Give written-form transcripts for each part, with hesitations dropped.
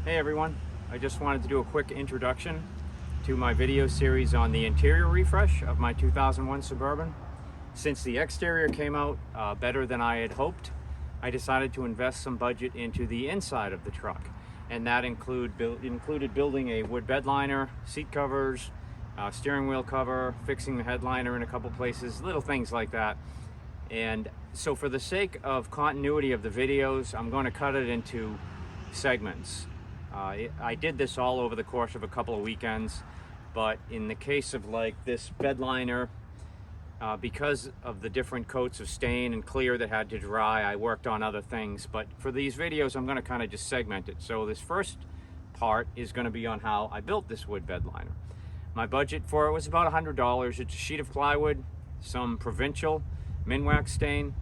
Hey everyone, I just wanted to do a quick introduction to my video series on the interior refresh of my 2001 Suburban. Since the exterior came out better than I had hoped, I decided to invest some budget into the inside of the truck. And that included building a wood bed liner, seat covers, steering wheel cover, fixing the headliner in a couple places, little things like that. And so for the sake of continuity of the videos, I'm going to cut it into segments. I did this all over the course of a couple of weekends, but in the case of like this bed liner, because of the different coats of stain and clear that had to dry, I worked on other things. But for these videos, I'm going to kind of just segment it. So this first part is going to be on how I built this wood bed liner. My budget for it was about $100. It's a sheet of plywood, some provincial Minwax stain,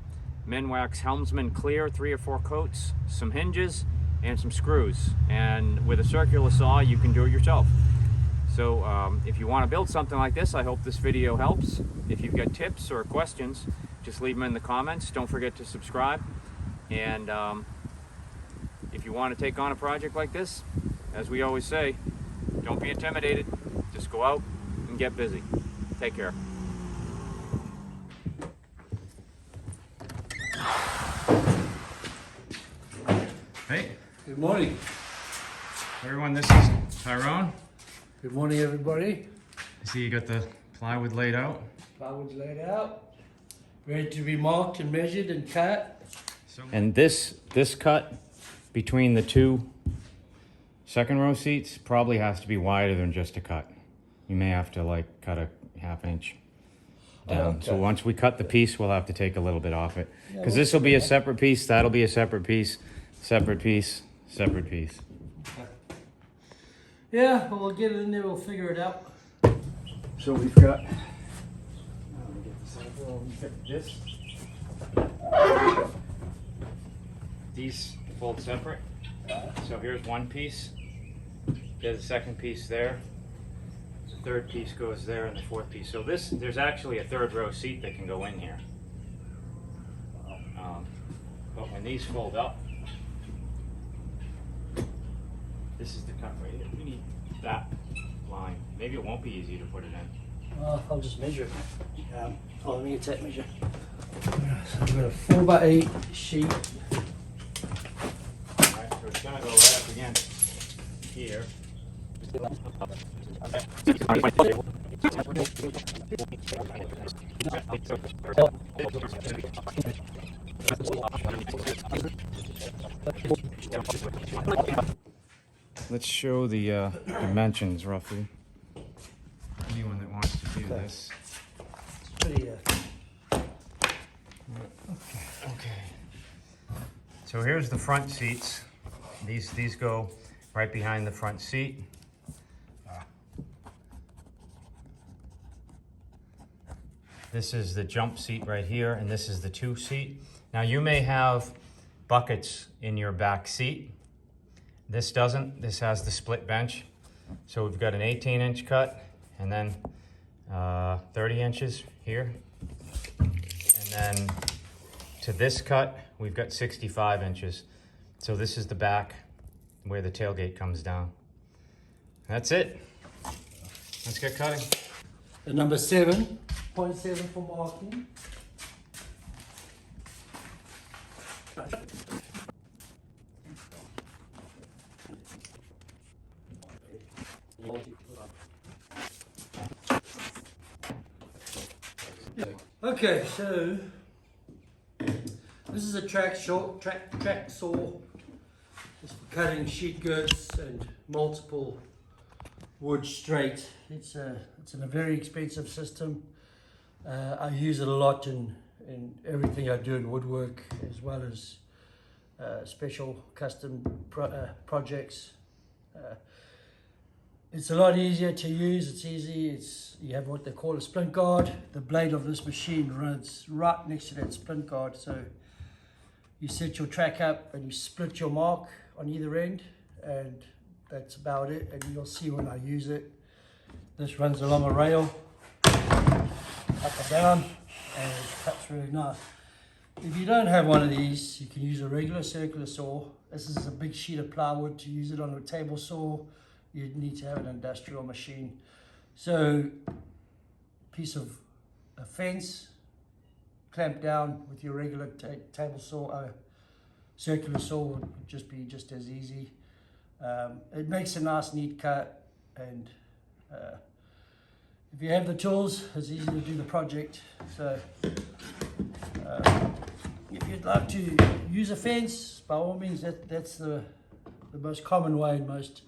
Minwax Helmsman clear, 3 or 4 coats, some hinges, and some screws. And with a circular saw, you can do it yourself. So if you want to build something like this, I hope this video helps. If you've got tips or questions, just leave them in the comments. Don't forget to subscribe. And if you want to take on a project like this, as we always say, don't be intimidated. Just go out and get busy. Take care. Hey. Good morning. Everyone, this is Tyrone. Good morning, everybody. I see you got the plywood laid out. Plywood's laid out, ready to be marked and measured and cut. And this cut between the two second row seats probably has to be wider than just a cut. You may have to like cut a ½ inch down. Okay. So once we cut the piece, we'll have to take a little bit off it. Because this will be a separate piece, that'll be a separate piece, separate piece, separate piece. Yeah, we'll get it in there, we'll figure it out. So we've got, this. These fold separate. So here's one piece. There's a second piece there. The third piece goes there, and the fourth piece. So there's actually a third row seat that can go in here. But when these fold up, this is the cut right here. We need that line. Maybe it won't be easy to put it in. I'll just measure it. Let me get that measure. So we've got a 4x8 sheet. Alright, so it's gonna go right up against here. Let's show the dimensions roughly. Anyone that wants to do this. It's pretty, Okay. So here's the front seats. These go right behind the front seat. This is the jump seat right here, and this is the 2 seat. Now you may have buckets in your back seat. This doesn't. This has the split bench. So we've got an 18-inch cut, and then 30 inches here. And then to this cut, we've got 65 inches. So this is the back where the tailgate comes down. That's it. Let's get cutting. the number 7.7 for marking. Okay, so this is a track saw. It's for cutting sheet goods and multiple wood straight. It's a very expensive system. I use it a lot in everything I do in woodwork, as well as special custom projects. It's a lot easier to use. It's easy. You have what they call a splint guard. The blade of this machine runs right next to that splint guard. So you set your track up and you split your mark on either end, and that's about it. And you'll see when I use it. This runs along a rail, up and down, and it cuts really nice. If you don't have one of these, you can use a regular circular saw. This is a big sheet of plywood. To use it on a table saw, you need to have an industrial machine. So, piece of a fence, clamp down with your regular table saw, circular saw would just be just as easy. It makes a nice neat cut, and if you have the tools, it's easy to do the project. So if you'd like to use a fence, by all means, that's the most common way in most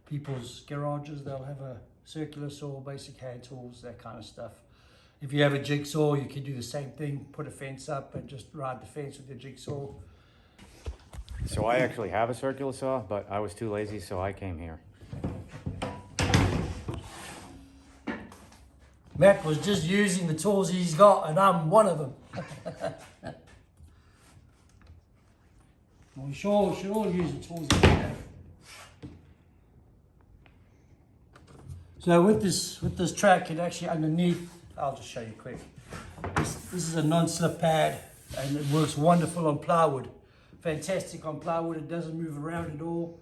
people's garages. They'll have a circular saw, basic hand tools, that kind of stuff. If you have a jigsaw, you can do the same thing, put a fence up and just ride the fence with your jigsaw. So I actually have a circular saw, but I was too lazy, so I came here. Matt was just using the tools he's got, and I'm one of them. We should all use the tools that we have. So with this track, it actually underneath, I'll just show you quick. This is a non-slip pad, and it works wonderful on plywood. Fantastic on plywood. It doesn't move around at all.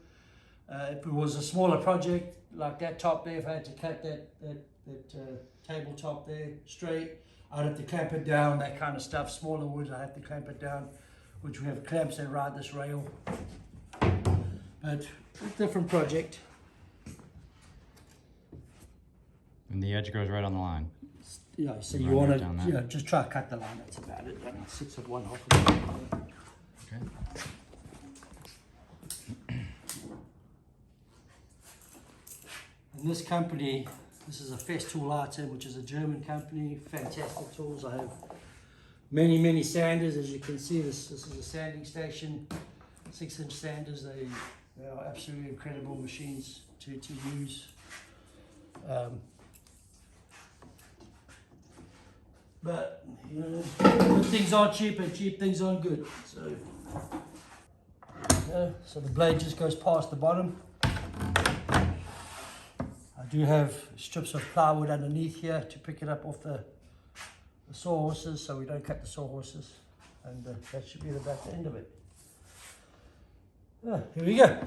If it was a smaller project like that top there, if I had to cut that tabletop there straight, I'd have to clamp it down, that kind of stuff. Smaller woods, I have to clamp it down, which we have clamps that ride this rail. But a different project. And the edge goes right on the line. Yeah, so you Run want right down that. to, just try to cut the line. That's about it. 6 of one, half of the other. Okay. And this company, this is a Festool item, which is a German company. Fantastic tools. I have many sanders. As you can see, this is a sanding station. 6-inch sanders. They are absolutely incredible machines to use. But you know, good things aren't cheap, and cheap things aren't good. So, so the blade just goes past the bottom. I do have strips of plywood underneath here to pick it up off the sawhorses, so we don't cut the sawhorses, and that should be about the end of it. Here we go.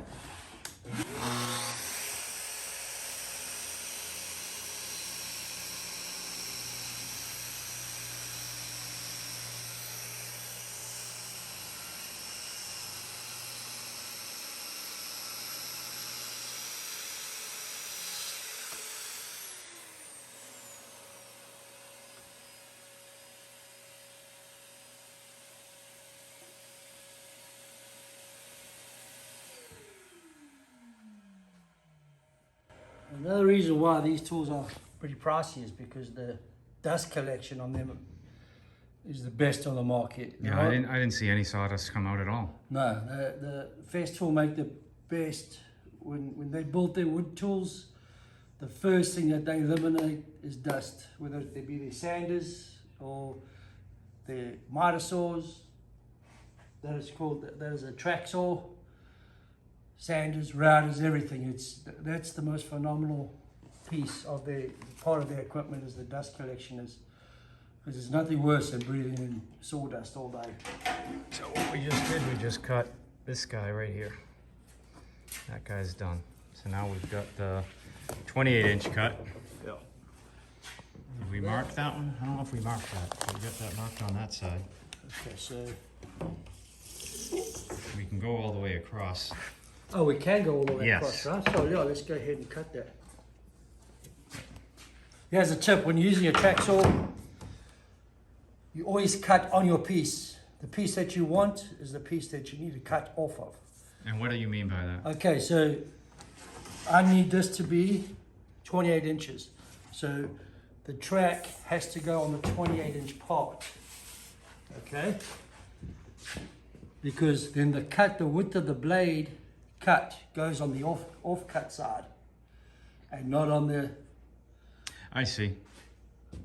Another reason why these tools are pretty pricey is because the dust collection on them is the best on the market. Yeah, I didn't see any sawdust come out at all. No, the Festool make the best. When they build their wood tools, the first thing that they eliminate is dust, whether it be their sanders or their miter saws. That is a track saw. Sanders, routers, everything. That's the most phenomenal piece of part of their equipment is the dust collection, is because there's nothing worse than breathing in sawdust all day. So what we just did, we just cut this guy right here. That guy's done. So now we've got the 28-inch cut. Yeah. Did we mark that one? I don't know if we marked that. We got that marked on that side. Okay, so. We can go all the way across. Oh, we can go all the way Yes. across, right? So yeah, let's go ahead and cut that. Here's a tip: when you're using a track saw, you always cut on your piece. The piece that you want is the piece that you need to cut off of. And what do you mean by that? Okay, so I need this to be 28 inches. So the track has to go on the 28-inch part. Okay? Because then the width of the blade cut goes on the off cut side and not on the. I see.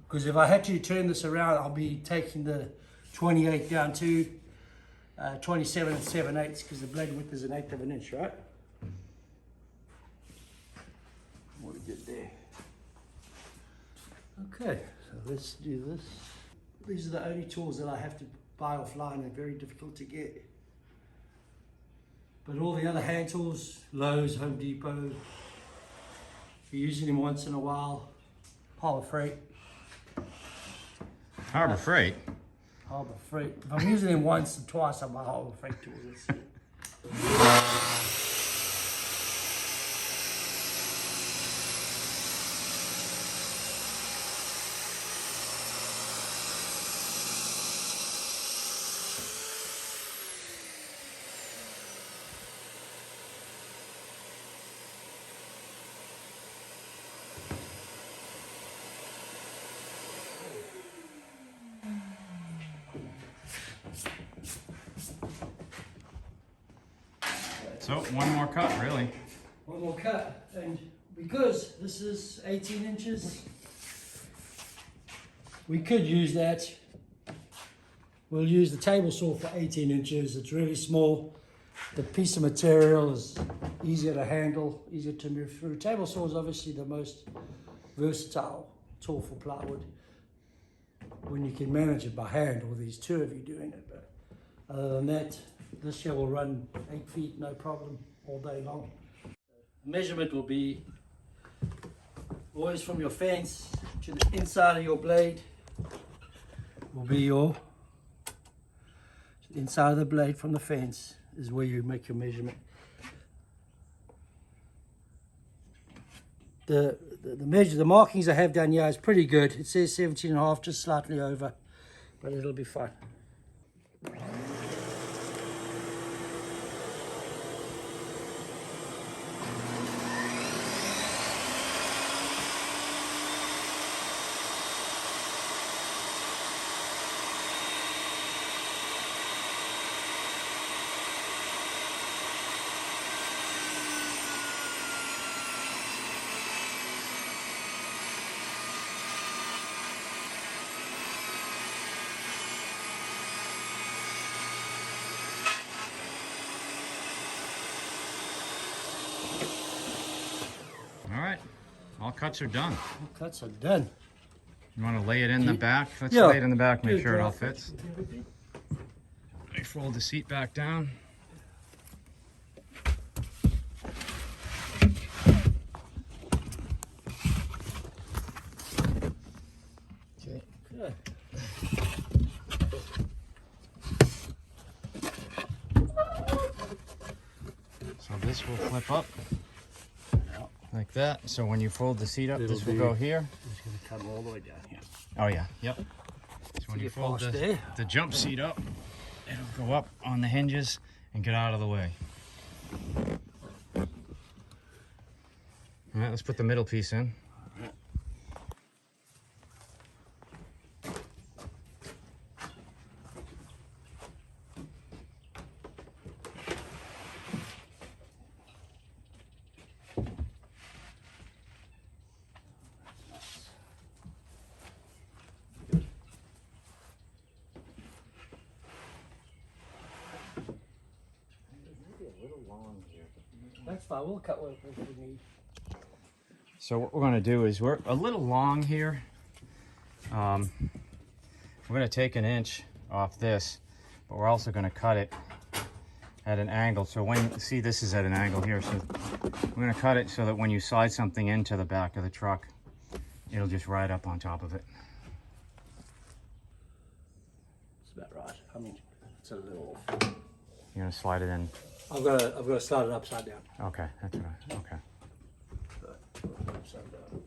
Because if I had to turn this around, I'll be taking the 28 down to 27 and 7/8 because the blade width is 1/8 of an inch, right? What we did there. Okay, so let's do this. these are the only tools that I have to buy offline and very difficult to get. But all the other hand tools, Lowe's, Home Depot, if you're using them once in a while, Harbor Freight. Harbor Freight? Harbor Freight. If I'm using them once or twice, I buy Harbor Freight tools. So one more cut, really. One more cut, and because this is 18 inches, we could use that. We'll use the table saw for 18 inches. It's really small. The piece of material is easier to handle, easier to move through. Table saw is obviously the most versatile tool for plywood when you can manage it by hand, or there's two of you doing it. But other than that, this here will run 8 feet, no problem, all day long. The measurement will be always from your fence to the inside of your blade will be your, inside of the blade from the fence is where you make your measurement. The markings I have down here is pretty good. It says 17.5, just slightly over, but it'll be fine. All right, all cuts are done. All cuts are done. You want to lay it in the back? Let's Yeah. lay it in the back, make Good sure it all job. fits. I fold the seat back down. Okay. Good. So this will flip up like that. So when you fold the seat up, this will go here. It's going to come all the way down here. Oh yeah, yep. So when you fold the jump seat up, it'll go up on the hinges and get out of the way. All right, let's put the middle piece in. That's fine, we'll cut what we need. So what we're going to do is we're a little long here. We're going to take an inch off this, but we're also going to cut it at an angle. So when, see, this is at an angle here. So we're going to cut it so that when you slide something into the back of the truck, it'll just ride up on top of it. It's about right. I mean, it's a little off. You're going to slide it in. I've got to slide it upside down. Okay, that's right. Okay. Upside down.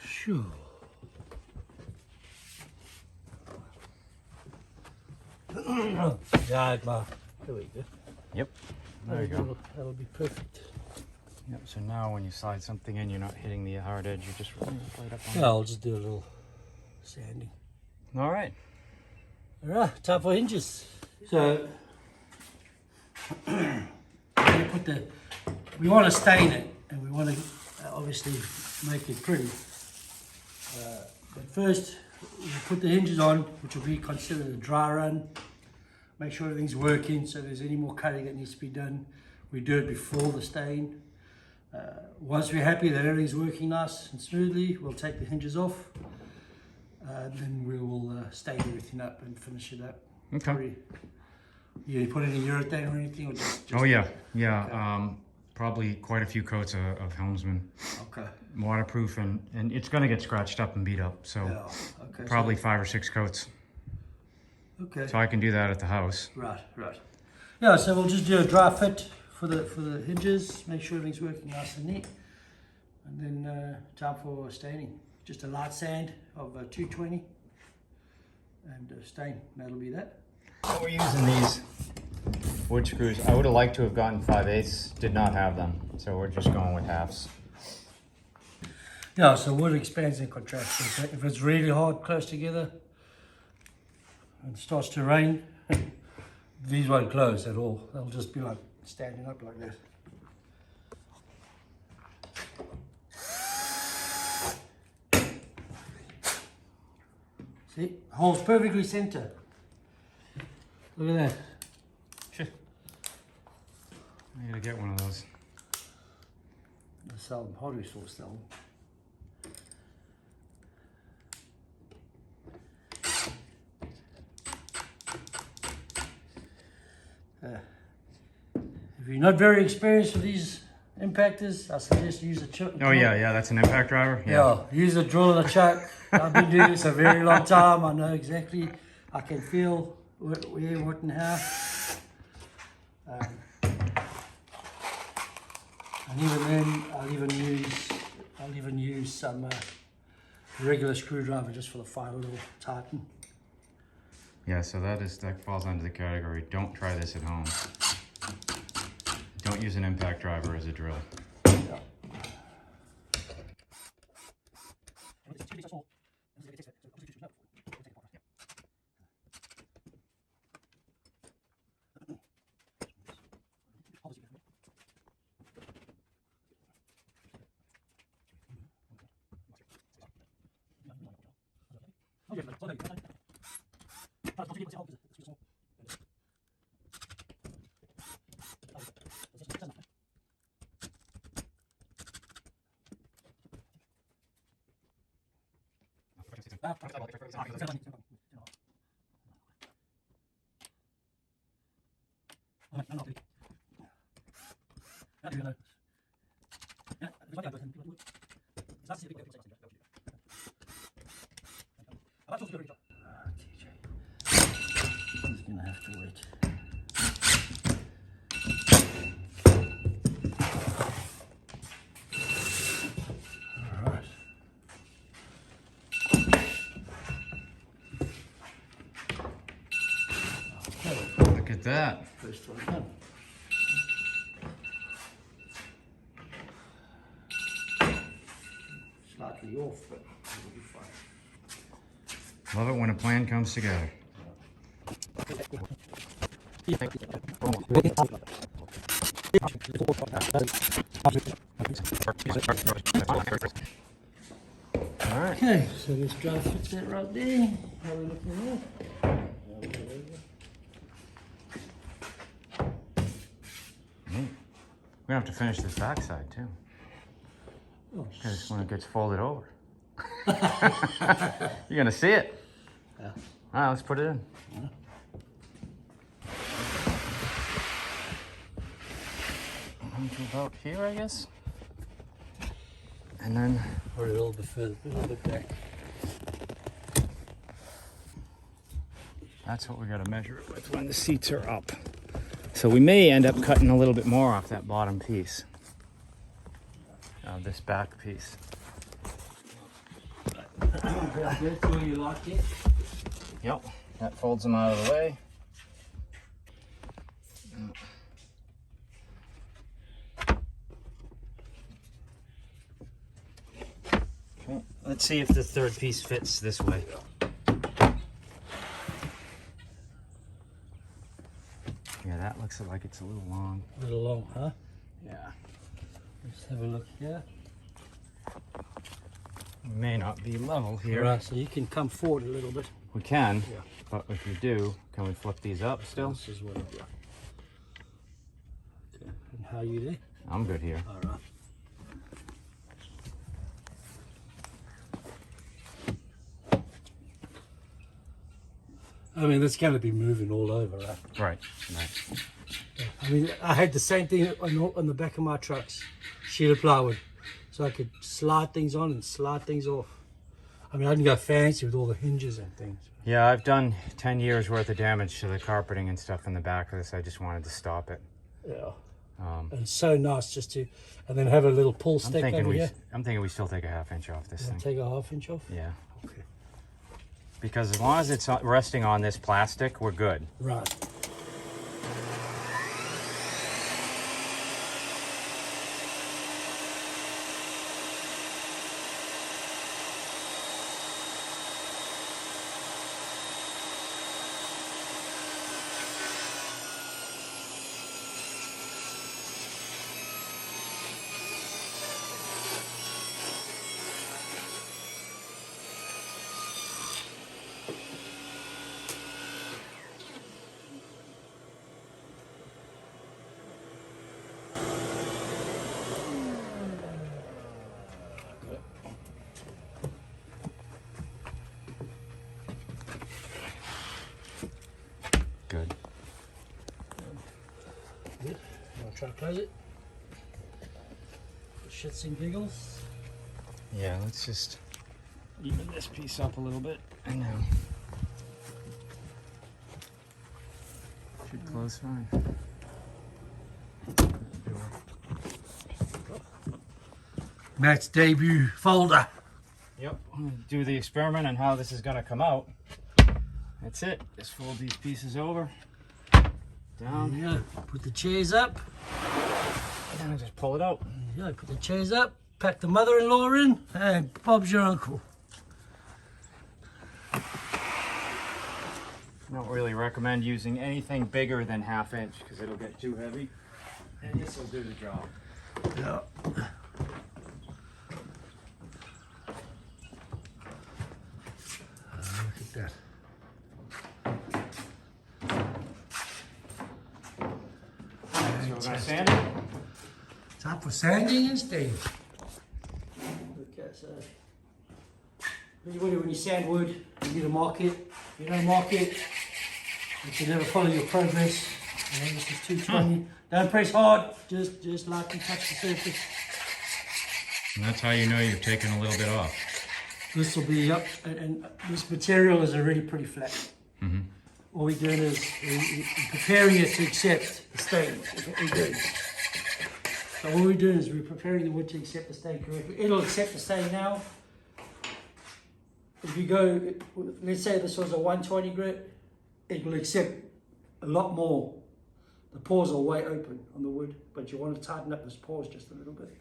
Sure. out. Yeah, there we go. Yep. There you go. That'll be perfect. Yep. So now when you slide something in, you're not hitting the hard edge. You just right up on Yeah, I'll just do a little sanding. it. All right. All right, time for hinges. So we want to stain it, and we want to obviously make it pretty. But first, we put the hinges on, which will be considered a dry run. Make sure everything's working. So if there's any more cutting that needs to be done, we do it before the stain. Once we're happy that everything's working nice and smoothly, we'll take the hinges off. Then we will stain everything up and finish it up. Okay. You put any urethane or anything, or just Oh yeah, yeah. Okay. Probably quite a few coats of Helmsman. Okay. Waterproof, and it's going to get scratched up and beat up. So yeah. Okay, probably 5 or 6 coats. Okay. So I can do that at the house. Right. Yeah. So we'll just do a dry fit for the hinges. Make sure everything's working nice and neat, and then time for staining. Just a light sand of 220 and stain. That'll be that. So we're using these wood screws. I would have liked to have gotten 5/8, did not have them, so we're just going with halves. Yeah, so wood expands and contracts. If it's really hard close together and it starts to rain, these won't close at all. They'll just be like standing up like this. See, hole's perfectly center. Look at that. Sure. I gotta get one of those. They sell them, hardware store sell them. If you're not very experienced with these impactors, I suggest use a chuck. Oh yeah, that's an impact driver. Yeah, use a drill and a chuck. I've been doing this a very long time. I know exactly. I can feel where, what, and how. And even then, I'll even use some regular screwdriver just for the final little tighten. Yeah, so that falls under the category. Don't try this at home. Don't use an impact driver as a drill. Yeah. He's gonna have to wait. All right. Okay. Look at that. First one done. Slightly off, but it'll be fine. Love it when a plan comes together. All right. Okay, so this dry fits that right there. How are we looking there? We're gonna have to finish this backside too. Oh, Because when it gets folded over. You're gonna see it. yeah. All right, let's put it in. Yeah. To about here, I guess. And then Or a little bit further, a little bit back. that's what we gotta measure it with when the seats are up. So we may end up cutting a little bit more off that bottom piece. This back piece. That's where you like it. Yep, that folds them out of the way. Let's see if the third piece fits this way. Yeah, that looks like it's a little long. A little long, huh? Yeah. Let's have a look here. We may not be level here. Right, so you can come forward a little bit. We can, Yeah. but if you do, can we flip these up still? This is what I've got. Okay, and how are you there? I'm good here. All right. I mean, it's going to be moving all over, right? Right. I mean, I had the same thing on the back of my trucks, sheet of plywood, so I could slide things on and slide things off. I mean, I didn't go fancy with all the hinges and things. Yeah, I've done 10 years worth of damage to the carpeting and stuff in the back of this. I just wanted to stop it. Yeah. And it's so nice just to, and then have a little pull stick over here. I'm thinking we still take a 1/2 inch off this thing. Take a 1/2 inch off? Yeah. Okay. Because as long as it's resting on this plastic, we're good. Right. Good. Good. You want to try to close it? For shits and giggles. Yeah, let's just even this piece up a little bit. And now should close fine. Matt's debut folder. Yep. I'm gonna do the experiment on how this is gonna come out. That's it. Just fold these pieces over. Down. Yeah. Put the chairs up. And just pull it out. Yeah. Put the chairs up. Pack the mother-in-law in, and Bob's your uncle. Don't really recommend using anything bigger than 1/2 inch because it'll get too heavy. And this will do the job. Yeah. Look at that. So we're gonna sand it. Time for sanding and staining. Okay, so when you sand wood, you need to mark it. If you don't mark it, you can never follow your progress. And then this is 220. Don't press hard, just lightly touch the surface. And that's how you know you've taken a little bit off. This will be up, and this material is already pretty flat. Mm-hmm. All we're doing is we're preparing it to accept the stain. That's what we're doing. So what we're doing is we're preparing the wood to accept the stain correctly. It'll accept the stain now. If you go, let's say this was a 120 grit, it will accept a lot more. The pores are way open on the wood, but you want to tighten up those pores just a little bit.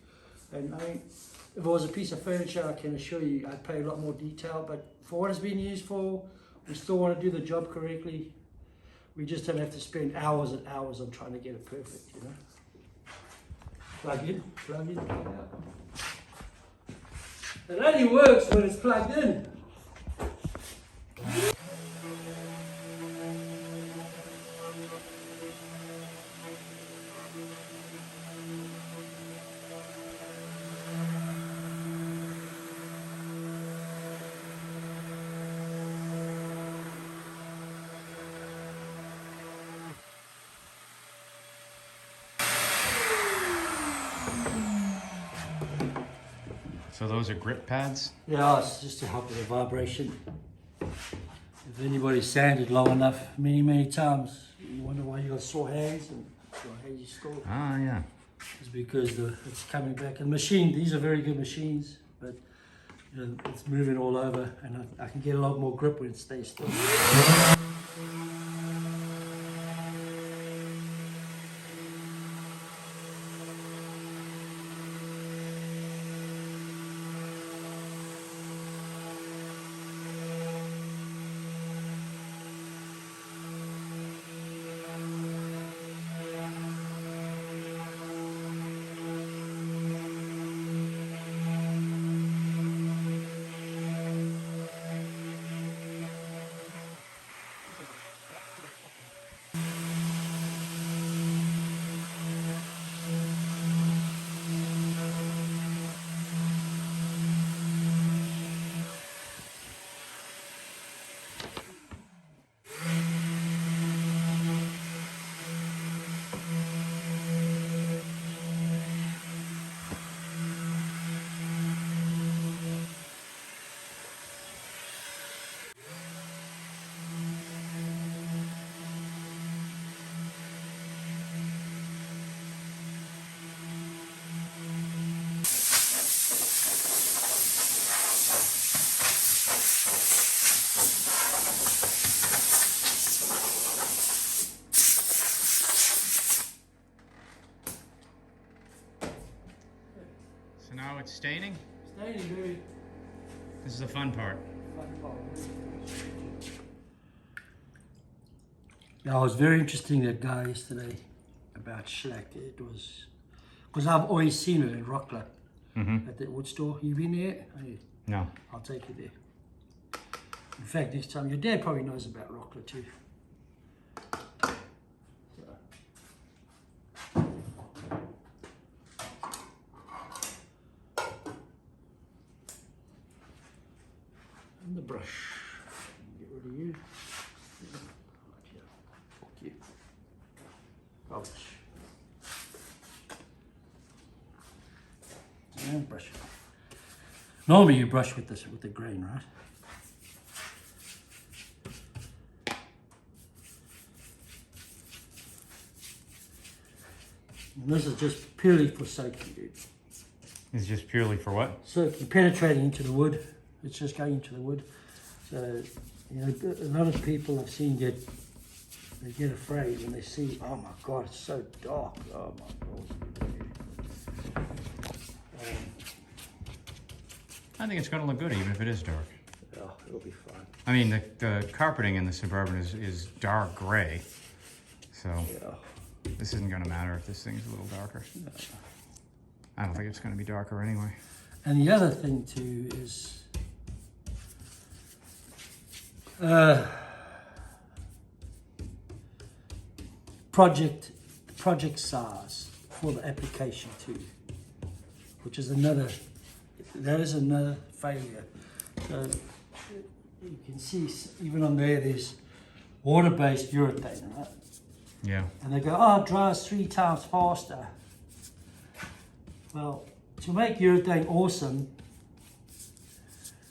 And I mean, if it was a piece of furniture, I can assure you I'd pay a lot more detail, but for what it's been used for, we still want to do the job correctly. We just don't have to spend hours and hours on trying to get it perfect, you know. Plug in, plug out. It only works when it's plugged in. So those are grip pads? Yeah, it's just to help with the vibration. If anybody's sanded long enough, many times, you wonder why you got sore hands and sore hands you store. Ah, yeah. It's because it's coming back. And machine, these are very good machines, but you know, it's moving all over, and I can get a lot more grip when it stays still. So now it's staining? Staining, very This is the fun part. fun part. Yeah, it was very interesting, that guy yesterday about shellac. It was, because I've always seen it in Rockler at the wood store. You been there? No. I'll take you there. In fact, next time, your dad probably knows about Rockler too. And the brush. Get rid of you. Right here. Fuck you. Ouch. And brush it. Normally you brush with this, with the grain, right? And this is just purely for soaking, dude. It's just purely for what? Soaking, penetrating into the wood. It's just going into the wood. So, you know, a lot of people I've seen they get afraid when they see, oh my God, it's so dark. Oh my God. I think it's going to look good even if it is dark. Yeah, it'll be fine. I mean, the carpeting in the Suburban is dark gray. So Yeah. this isn't going to matter if this thing's a little darker. I don't think it's going to be darker anyway. And the other thing too is project size for the application too, which is another failure. So you can see even on there's water-based urethane, right? Yeah. And they go, oh, it dries 3 times faster. Well, to make urethane awesome,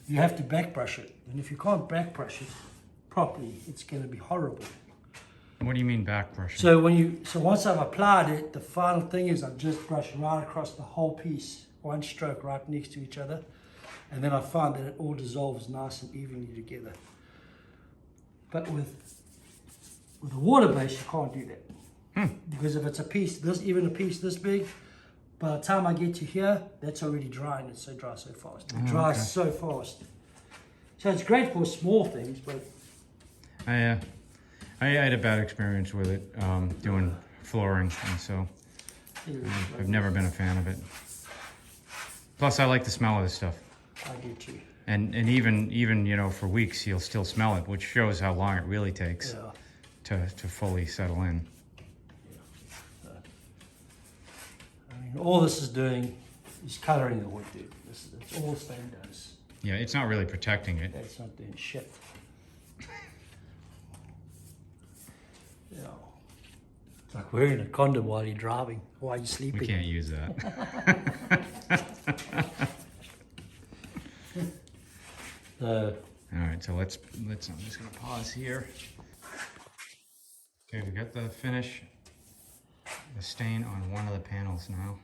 you have to backbrush it. And if you can't backbrush it properly, it's going to be horrible. What do you mean back brushing? So once I've applied it, the final thing is I just brush right across the whole piece, one stroke right next to each other. And then I find that it all dissolves nice and evenly together. But with a water base, you can't do that. Because if it's a piece even a piece this big, by the time I get to here, that's already dry, and it's so dry so fast. It dries so fast. So it's great for small things, but I had a bad experience with it doing flooring, and so I've never been a fan of it. Plus, I like the smell of this stuff. I do too. And even you know, for weeks you'll still smell it, which shows how long it really takes to fully settle in. I mean, all this is doing is coloring the wood, dude. That's all stain does. Yeah, it's not really protecting it. That's not doing shit. Yeah. It's like wearing a condom while you're driving, while you're sleeping. We can't use that. All right, so let's. I'm just gonna pause here. Okay, we got the finish, the stain on one of the panels now.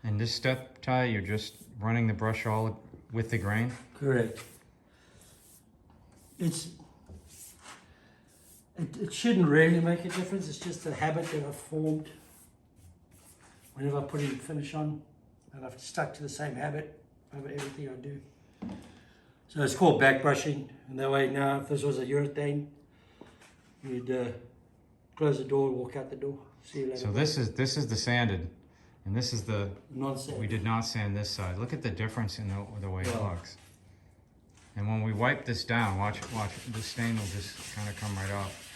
And this step, Ty, you're just running the brush all with the grain? Correct. It shouldn't really make a difference. It's just a habit that I've formed. Whenever I put any finish on, and I've stuck to the same habit over everything I do. So it's called back brushing. And that way now, if this was a urethane, you'd close the door, walk out the door. See you later. So this is the sanded, and this is the Non-sand. We did not sand this side. Look at the difference in the way it looks. And when we wipe this down, watch, the stain will just kind of come right off.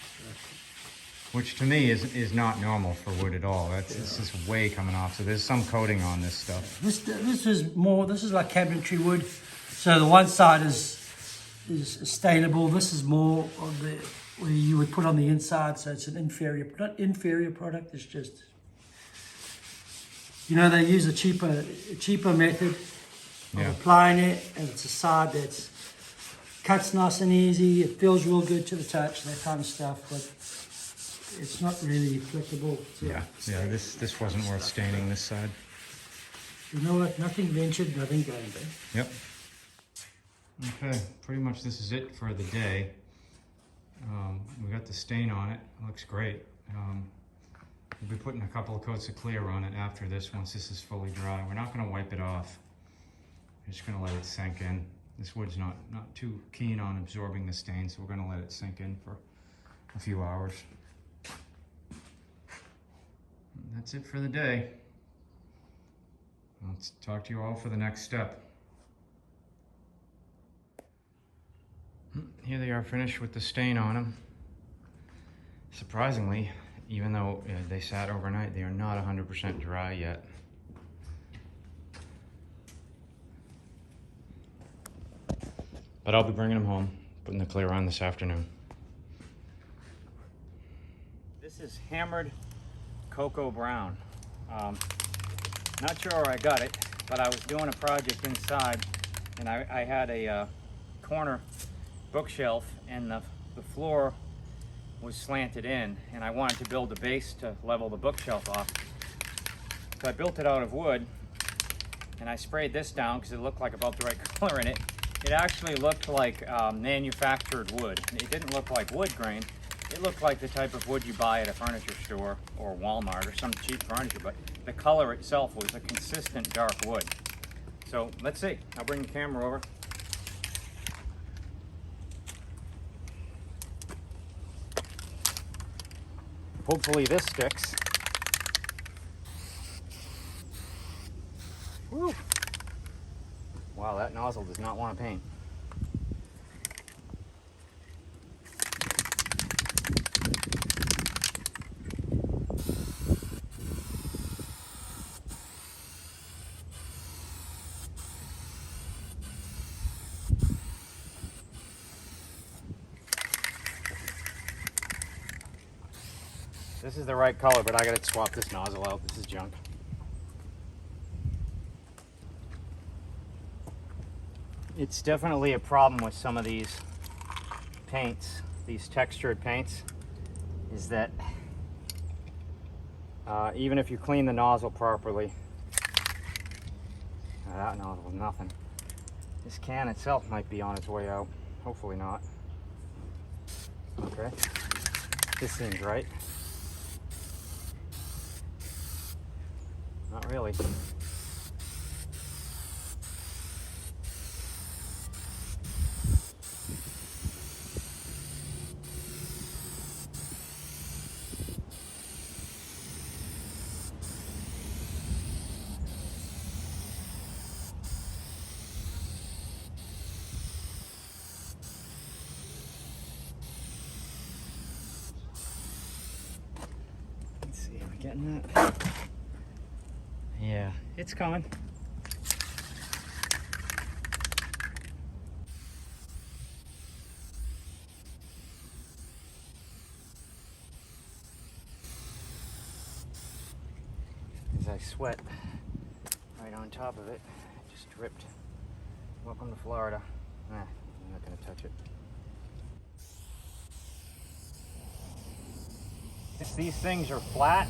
Which to me is not normal for wood at all. This is way coming off. So there's some coating on this stuff. This is like cabinetry wood. So the one side is stainable. This is more of the where you would put on the inside. So it's an inferior, not inferior product. It's just, you know, they use a cheaper method of applying it, and it's a side that's cuts nice and easy. It feels real good to the touch, that kind of stuff. But it's not really applicable. Yeah. This wasn't worth staining this side. You know what? Nothing ventured, nothing gained. Yep. Okay, pretty much this is it for the day. We got the stain on it. It looks great. We'll be putting a couple of coats of clear on it after this, once this is fully dry. We're not gonna wipe it off. We're just gonna let it sink in. This wood's not too keen on absorbing the stain, so we're gonna let it sink in for a few hours. And that's it for the day. Let's talk to you all for the next step. Here they are finished with the stain on them. Surprisingly, even though they sat overnight, they are not 100% dry yet. But I'll be bringing them home, putting the clear on this afternoon. This is hammered cocoa brown. Not sure where I got it, but I was doing a project inside, and I had a corner bookshelf, and the floor was slanted in, and I wanted to build a base to level the bookshelf off. So I built it out of wood, and I sprayed this down because it looked like about the right color in it. It actually looked like manufactured wood. It didn't look like wood grain. It looked like the type of wood you buy at a furniture store or Walmart or some cheap furniture, but the color itself was a consistent dark wood. So let's see. I'll bring the camera over. Hopefully this sticks. Woo! Wow, that nozzle does not want to paint. This is the right color, but I gotta swap this nozzle out. This is junk. It's definitely a problem with some of these paints, these textured paints, is that even if you clean the nozzle properly, that nozzle is nothing. This can itself might be on its way out. Hopefully not. Okay, this seems right. Not really. Let's see, am I getting that? Yeah, it's coming. As I sweat right on top of it, it just dripped. Welcome to Florida. I'm not gonna touch it. If these things are flat,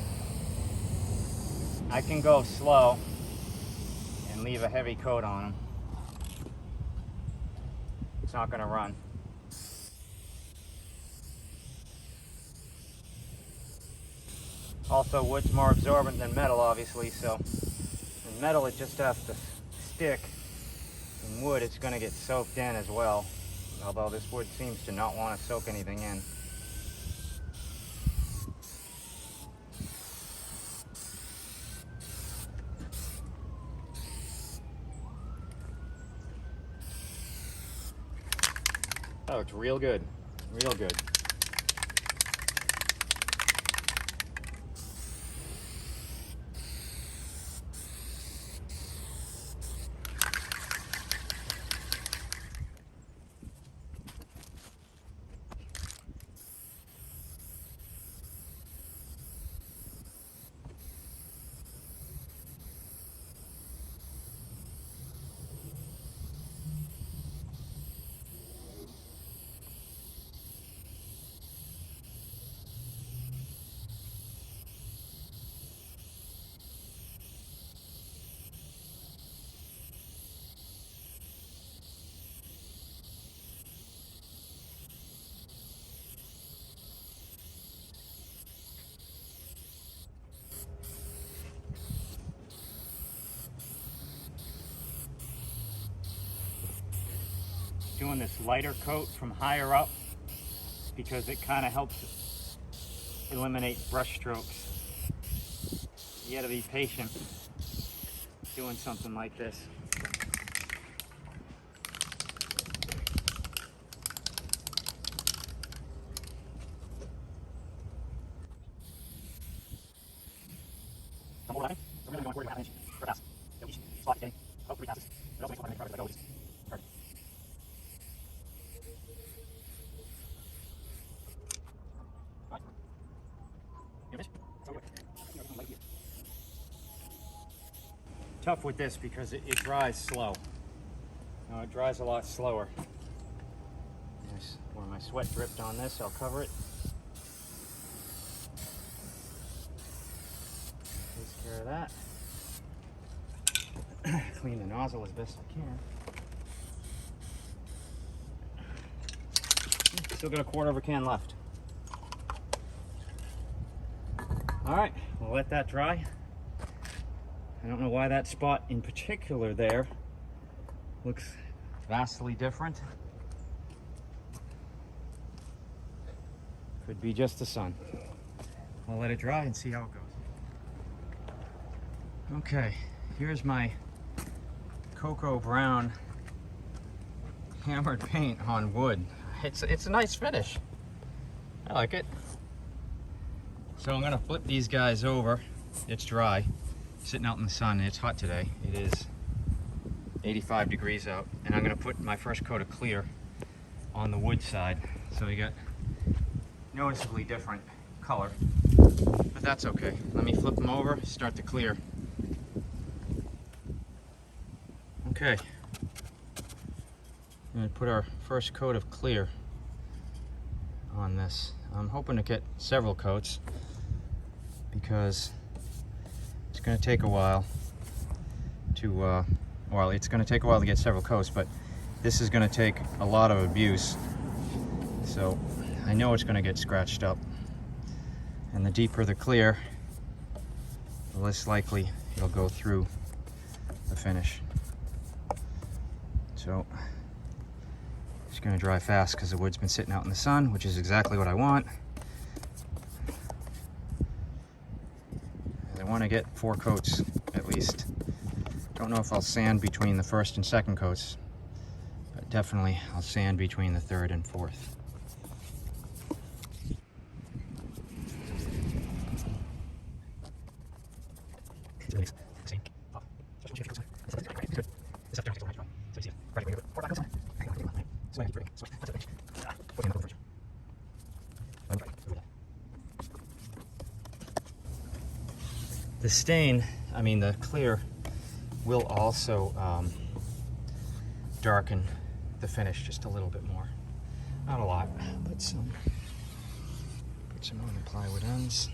I can go slow and leave a heavy coat on them. It's not going to run. Also, wood's more absorbent than metal, obviously, so in metal it just has to stick. In wood, it's going to get soaked in as well, although this wood seems to not want to soak anything in. Oh, it's real good. Real good. doing this lighter coat from higher up because it kind of helps eliminate brush strokes. You gotta be patient doing something like this. Tough with this because it dries slow. Now it dries a lot slower. Where my sweat dripped on this, I'll cover it. Takes care of that. Clean the nozzle as best I can. Still got a quarter of a can left. All right, we'll let that dry. I don't know why that spot in particular there looks vastly different. Could be just the sun. I'll let it dry and see how it goes. Okay, here's my cocoa brown hammered paint on wood. It's a nice finish. I like it. So I'm gonna flip these guys over. It's dry, sitting out in the sun. It's hot today. It is 85 degrees out. And I'm gonna put my first coat of clear on the wood side. So you got noticeably different color, but that's okay. Let me flip them over, start to clear. Okay, I'm gonna put our first coat of clear on this. I'm hoping to get several coats because it's gonna take a while to, well, it's gonna take a while to get several coats, but this is gonna take a lot of abuse. So I know it's gonna get scratched up. And the deeper the clear, the less likely it'll go through the finish. So it's gonna dry fast because the wood's been sitting out in the sun, which is exactly what I want. And I want to get 4 coats at least. Don't know if I'll sand between the first and second coats, but definitely I'll sand between the third and fourth. The stain, I mean the clear, will also darken the finish just a little bit more. Not a lot, but some. Put some on the plywood ends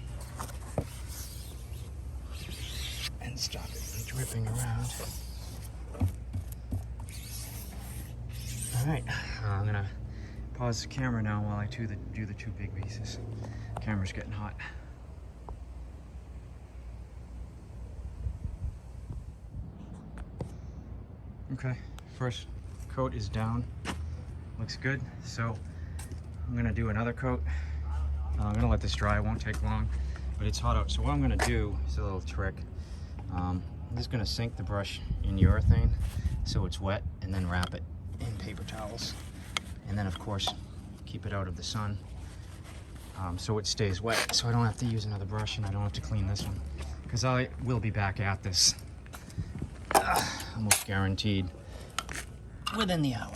and stop it from dripping around. All right, I'm gonna pause the camera now while I do the 2 big pieces. Camera's getting hot. Okay, first coat is down. Looks good. So I'm gonna do another coat. I'm gonna let this dry. It won't take long, but it's hot out. So what I'm gonna do is a little trick. I'm just gonna sink the brush in urethane so it's wet, and then wrap it in paper towels, and then of course keep it out of the sun so it stays wet, so I don't have to use another brush and I don't have to clean this one, because I will be back at this almost guaranteed within the hour.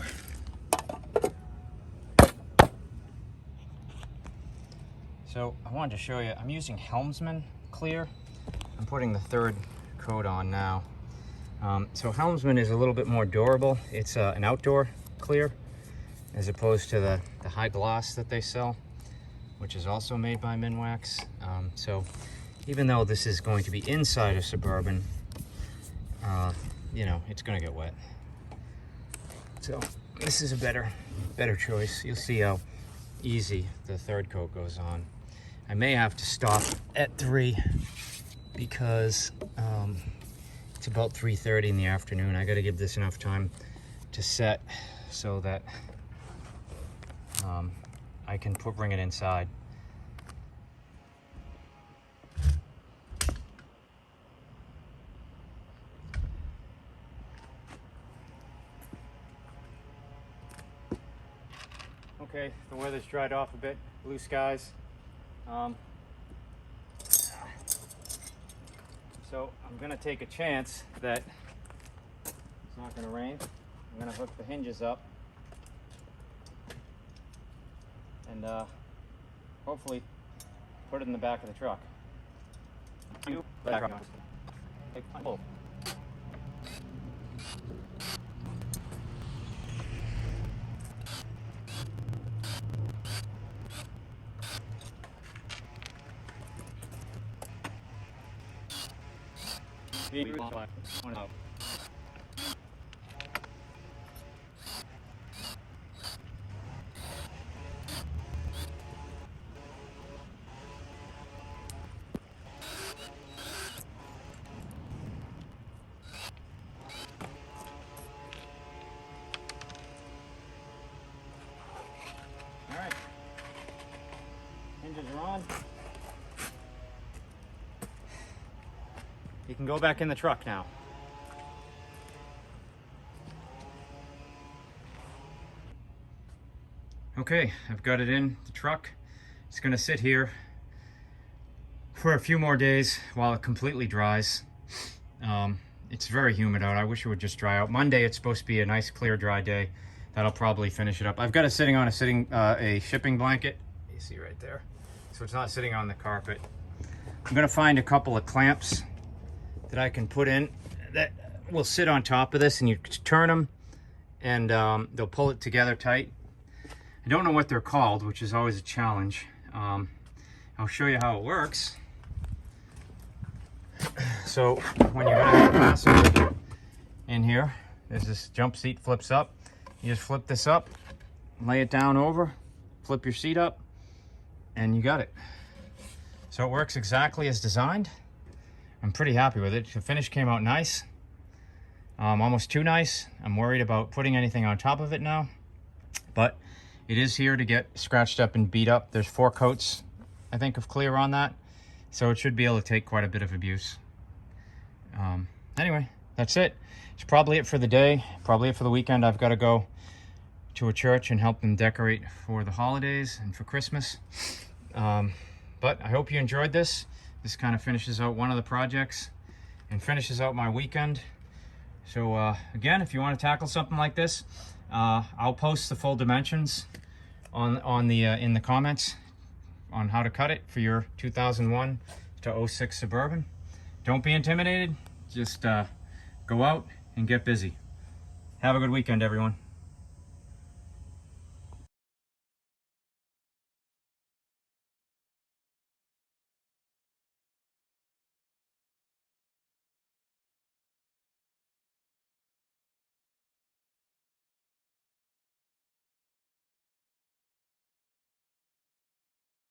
So I wanted to show you, I'm using Helmsman clear. I'm putting the 3rd coat on now. So Helmsman is a little bit more durable. It's an outdoor clear as opposed to the high gloss that they sell, which is also made by Minwax. So even though this is going to be inside a Suburban, you know, it's gonna get wet. So this is a better choice. You'll see how easy the 3rd coat goes on. I may have to stop at 3 because it's about 3:30 in the afternoon. I gotta give this enough time to set so that I can bring it inside. Okay, the weather's dried off a bit, blue skies. So I'm gonna take a chance that it's not gonna rain. I'm gonna hook the hinges up and hopefully put it in the back of the truck. Oh. Alright, hinges are on. You can go back in the truck now. Okay, I've got it in the truck. It's gonna sit here for a few more days while it completely dries. It's very humid out. I wish it would just dry out. Monday it's supposed to be a nice clear dry day. That'll probably finish it up. I've got it sitting on a shipping blanket. You see right there. So it's not sitting on the carpet. I'm gonna find a couple of clamps that I can put in that will sit on top of this, and you turn them and they'll pull it together tight. I don't know what they're called, which is always a challenge. I'll show you how it works. So when you're gonna have a passenger in here, there's this jump seat flips up. You just flip this up, lay it down over, flip your seat up, and you got it. So it works exactly as designed. I'm pretty happy with it. The finish came out nice. Almost too nice. I'm worried about putting anything on top of it now, but it is here to get scratched up and beat up. There's 4 coats, I think, of clear on that, so it should be able to take quite a bit of abuse. Anyway, that's it. It's probably it for the day, probably it for the weekend. I've got to go to a church and help them decorate for the holidays and for Christmas. But I hope you enjoyed this. This kind of finishes out one of the projects and finishes out my weekend. So again, if you want to tackle something like this, I'll post the full dimensions on the in the comments on how to cut it for your 2001 to 06 Suburban. Don't be intimidated. Just go out and get busy. Have a good weekend, everyone.